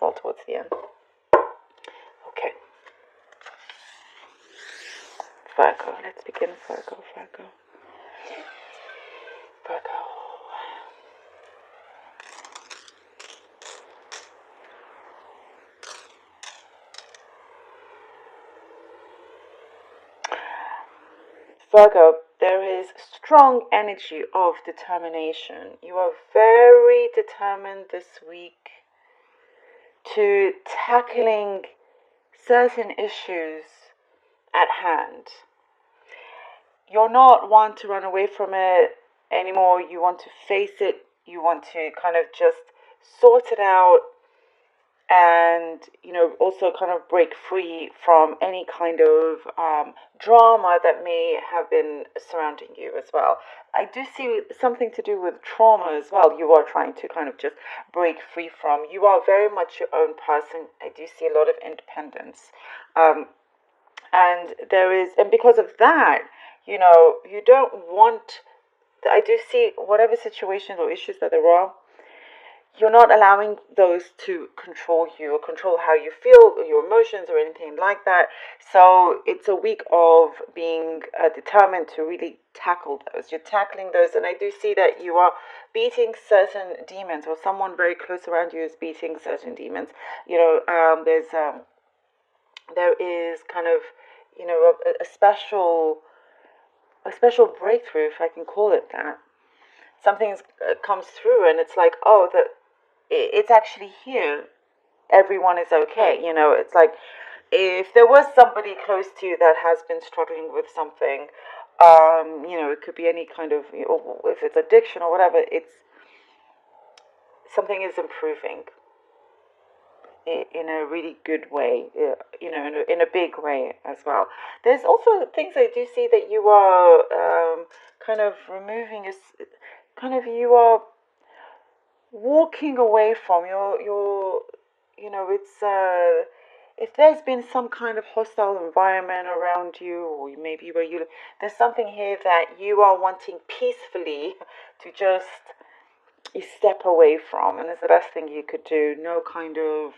well towards the end. Okay. Virgo. Let's begin. Virgo. Virgo, there is strong energy of determination. You are very determined this week to tackling certain issues at hand. You're not one to run away from it anymore. You want to face it. You want to kind of just sort it out, and also kind of break free from any kind of drama that may have been surrounding you as well. I do see something to do with trauma as well. You are trying to kind of just break free from. You are very much your own person. I do see a lot of independence, and because of that, you don't want. I do see whatever situations or issues that there are, you're not allowing those to control you or control how you feel, or your emotions, or anything like that. So it's a week of being determined to really tackle those. You're tackling those, and I do see that you are beating certain demons, or someone very close around you is beating certain demons. There is kind of a special breakthrough, if I can call it that. Something comes through, and it's like, oh, it's actually here. Everyone is okay. It's like if there was somebody close to you that has been struggling with something, it could be any kind of, if it's addiction or whatever, it's something is improving in a really good way, in a big way as well. There's also things I do see that you are kind of removing, you are walking away from it's if there's been some kind of hostile environment around you, or maybe where there's something here that you are wanting peacefully to just step away from, and it's the best thing you could do. No kind of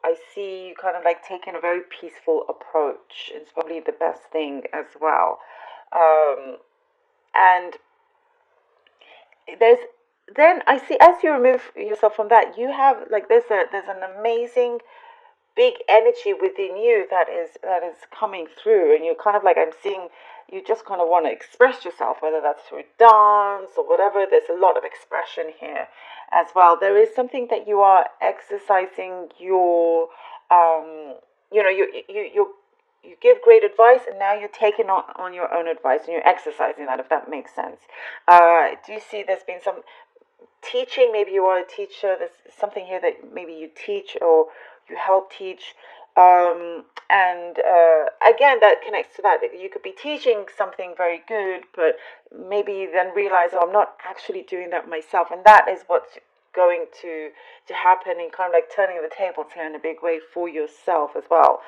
I see you kind of like taking a very peaceful approach. It's probably the best thing as well. And then I see, as you remove yourself from that, you have like there's an amazing big energy within you that is coming through, and you're kind of like, I'm seeing you just kind of want to express yourself, whether that's through dance or whatever. There's a lot of expression here as well. There is something that you are exercising your you give great advice, and now you're taking on your own advice, and you're exercising that, if that makes sense. Do you see there's been some teaching? Maybe you are a teacher. There's something here that maybe you teach or you help teach. And again, that connects to that. You could be teaching something very good, but maybe you then realize, oh, I'm not actually doing that myself. And that is what's going to happen, and kind of like turning the tables here in a big way for yourself as well.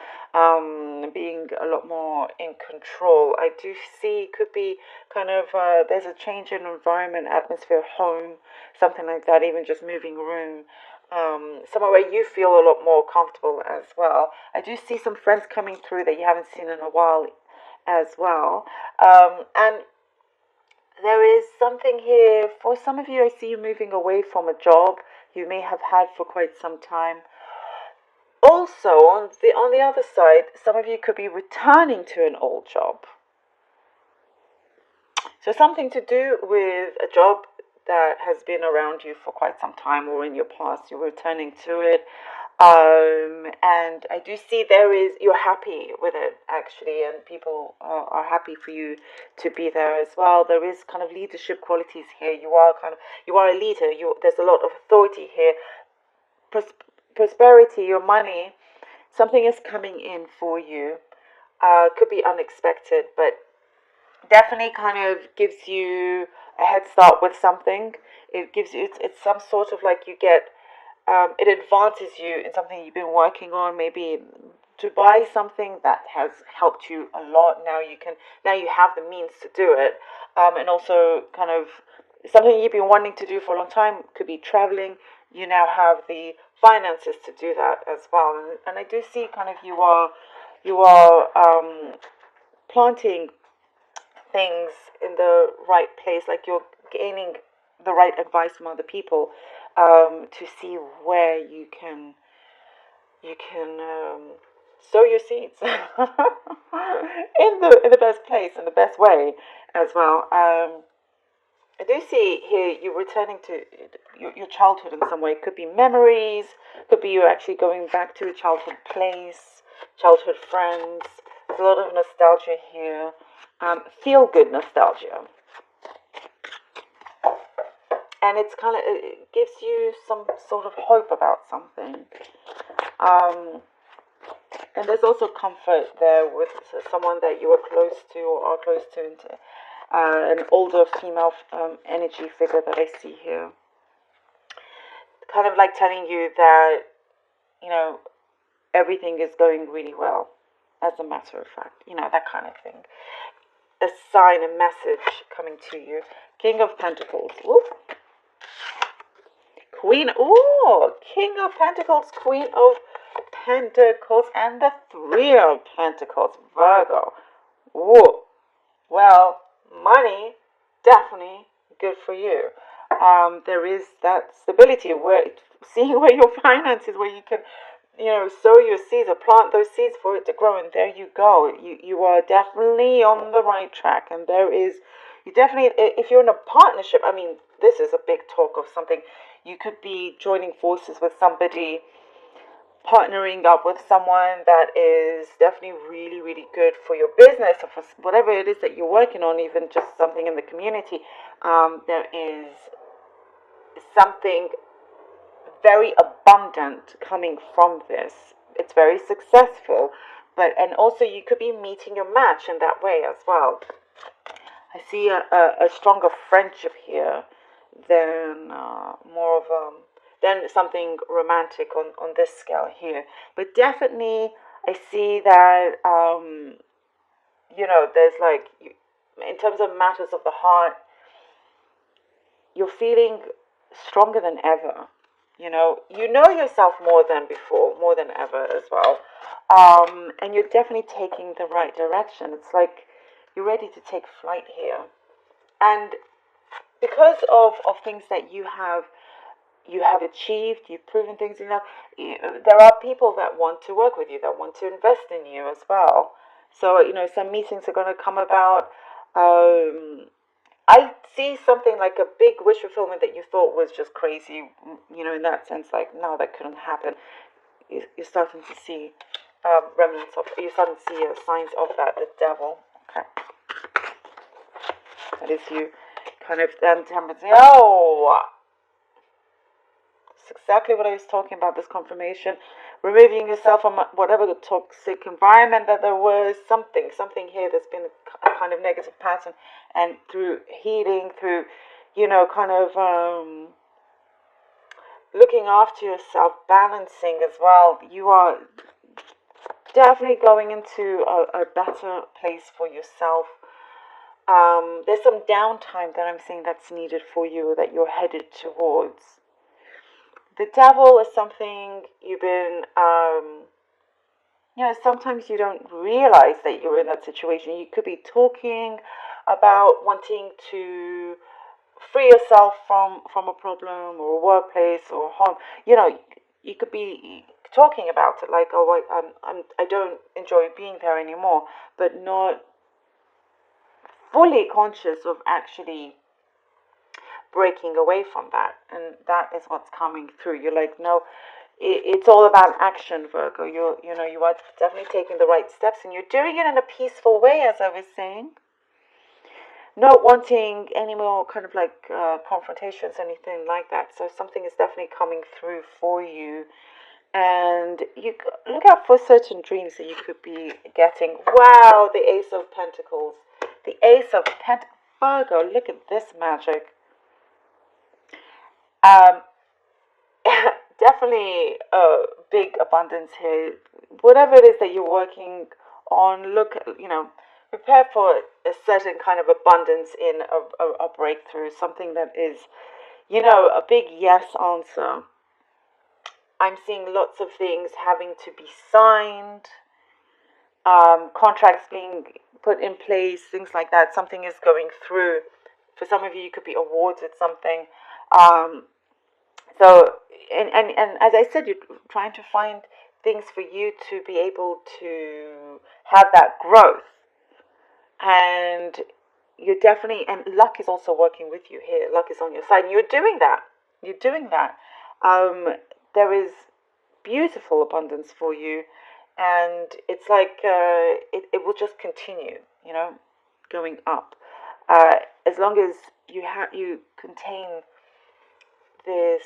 Being a lot more in control. I do see could be kind of there's a change in environment, atmosphere, home, something like that. Even just moving room. Somewhere where you feel a lot more comfortable as well. I do see some friends coming through that you haven't seen in a while as well. And there is something here for some of you. I see you moving away from a job you may have had for quite some time. Also, on the other side, some of you could be returning to an old job. So something to do with a job that has been around you for quite some time, or in your past, you're returning to it. And I do see you're happy with it, actually, and people are happy for you to be there as well. There is kind of leadership qualities here. You are a leader. There's a lot of authority here. Prosperity, your money, something is coming in for you. Could be unexpected, but definitely kind of gives you a head start with something. It gives you, it's some sort of like you get, it advances you in something you've been working on, maybe to buy something that has helped you a lot. Now you have the means to do it. And also kind of something you've been wanting to do for a long time. Could be traveling. you now have the finances to do that as well. And I do see kind of you are planting things in the right place, like you're gaining the right advice from other people, to see where you can sow your seeds in the best place, in the best way as well. I do see here you returning to your childhood in some way. It could be memories, could be you actually going back to a childhood place, childhood friends. There's a lot of nostalgia here, feel good nostalgia, and it's kind of, it gives you some sort of hope about something. Um, and there's also comfort there with someone that you are close to or are close to, an older female energy figure that I see here. Kind of like telling you that, you know, everything is going really well, as a matter of fact, that kind of thing. A sign, a message coming to you. King of Pentacles. Ooh. Queen. Ooh, King of Pentacles, Queen of Pentacles, and the Three of Pentacles, Virgo. Ooh. Well, money, definitely good for you. There is that stability where seeing where your finances, where you can, sow your seeds or plant those seeds for it to grow, and there you go. You are definitely on the right track, and there is, you definitely, if you're in a partnership, I mean, this is a big talk of something. You could be joining forces with somebody, partnering up with someone that is definitely really, really good for your business or for whatever it is that you're working on, even just something in the community. There is something very abundant coming from this. It's very successful, and also you could be meeting your match in that way as well. I see a stronger friendship here than more of than something romantic on this scale here. But definitely, I see that there's like, in terms of matters of the heart, you're feeling stronger than ever. You know yourself more than before, more than ever as well. And you're definitely taking the right direction. It's like you're ready to take flight here. And because of things that you have achieved, you've proven things enough, there are people that want to work with you, that want to invest in you as well. So, some meetings are going to come about. I see something like a big wish fulfillment that you thought was just crazy, in that sense, like, no, that couldn't happen. You're starting to see remnants of, you're starting to see signs of that, the devil. Okay. That is you kind of then temperance. Oh, it's exactly what I was talking about, this confirmation. Removing yourself from whatever the toxic environment that there was, something here that's been a kind of negative pattern, and through healing, through, kind of looking after yourself, balancing as well, you are definitely going into a better place for yourself. There's some downtime that I'm seeing that's needed for you, that you're headed towards. The devil is something you've been, sometimes you don't realize that you're in that situation. You could be talking about wanting to free yourself from a problem or a workplace or home. You could be talking about it like, oh, I don't enjoy being there anymore, but not fully conscious of actually breaking away from that. And that is what's coming through. You're like, no, it's all about action, Virgo. You are definitely taking the right steps, and you're doing it in a peaceful way, as I was saying. Not wanting any more kind of like confrontations, anything like that. So something is definitely coming through for you. And you look out for certain dreams that you could be getting. Wow, the Ace of Pentacles. The Ace of Pentacles. Virgo, look at this magic. Definitely a big abundance here. Whatever it is that you're working on, prepare for a certain kind of abundance in a breakthrough, something that is, a big yes answer. I'm seeing lots of things having to be signed, contracts being put in place, things like that. Something is going through. For some of you, you could be awarded something. Um, so, and as I said, you're trying to find things for you to be able to have that growth. And you're definitely, and luck is also working with you here. Luck is on your side. And you're doing that. You're doing that. There is beautiful abundance for you. And it's like it will just continue, going up. As long as you contain this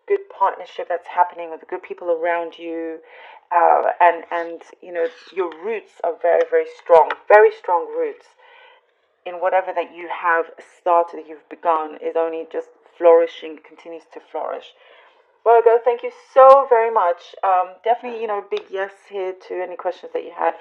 good partnership that's happening with the good people around you, and your roots are very strong roots in whatever that you have started, that you've begun, is only just flourishing, continues to flourish. Virgo, thank you so very much. Definitely, big yes here to any questions that you had.